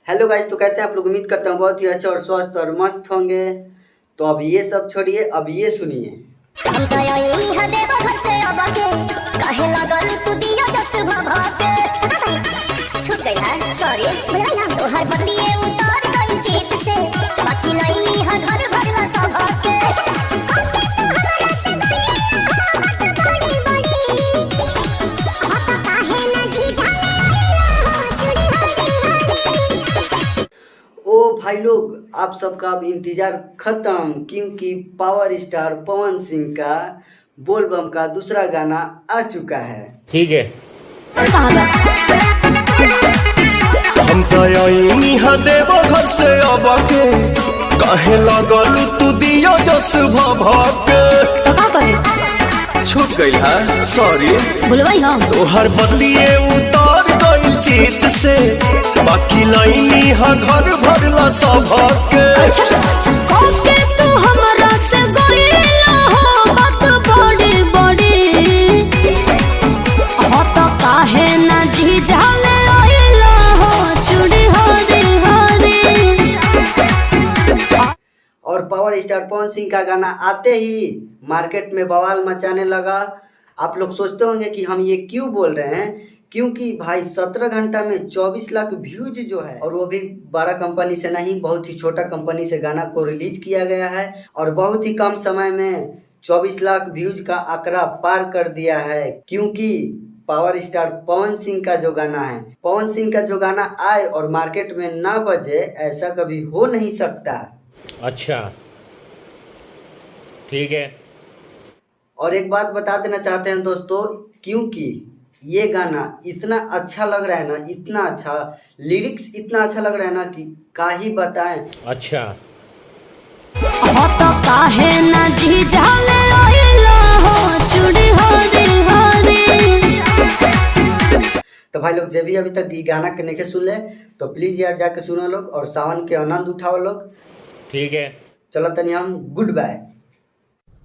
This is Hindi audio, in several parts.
हेलो गाइस, तो कैसे आप लोग? उम्मीद करता हूँ बहुत ही अच्छा और स्वस्थ और मस्त होंगे। तो अब ये सब छोड़िए, अब ये सुनिए। ओ भाई लोग, आप सबका अब इंतजार खत्म, क्योंकि पावर स्टार पवन सिंह का बोलबम का दूसरा गाना आ चुका है। ठीक है। हम देवो घर से अब के कहे लगल तू दियो जस भभके छूट गई है, सॉरी भूलवाई हम तोहर बदलिए उतार गई चित से, बाकी लाइनी हा घर भरला सबके। कोके तू हमरा से गइला हो बात बड़ी बड़ी हो तो काहे ना जी जाने आइला हो चूड़ी हरी हरी। और पावर स्टार पवन सिंह का गाना आते ही मार्केट में बवाल मचाने लगा। आप लोग सोचते होंगे कि हम ये क्यों बोल रहे हैं, क्योंकि भाई 17 घंटा में 24 लाख व्यूज जो है, और वो भी बड़ा कंपनी से नहीं, बहुत ही छोटा कंपनी से गाना को रिलीज किया गया है और बहुत ही कम समय में 24 लाख व्यूज का आंकड़ा पार कर दिया है। क्योंकि पावर स्टार पवन सिंह का जो गाना है, पवन सिंह का जो गाना आए और मार्केट में ना बजे, ऐसा कभी हो नहीं सकता। अच्छा, ठीक है। और एक बात बता देना चाहते हैं दोस्तों, क्योंकि ये गाना इतना अच्छा लग रहा है ना, इतना अच्छा, लिरिक्स इतना अच्छा लग रहा है ना कि का ही बताएं। अच्छा, हो तो काहे ना जी जाने आइला हो चूड़ी हरी हरी। तो भाई लोग, जब भी अभी तक ये गाना के नहीं सुन ले तो प्लीज यार जाके सुनो लोग और सावन के आनंद उठाओ लोग। ठीक है। चलो तनी हम गुड बाय।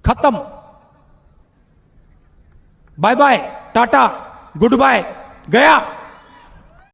खत्म, bye bye, tata, good bye, गया।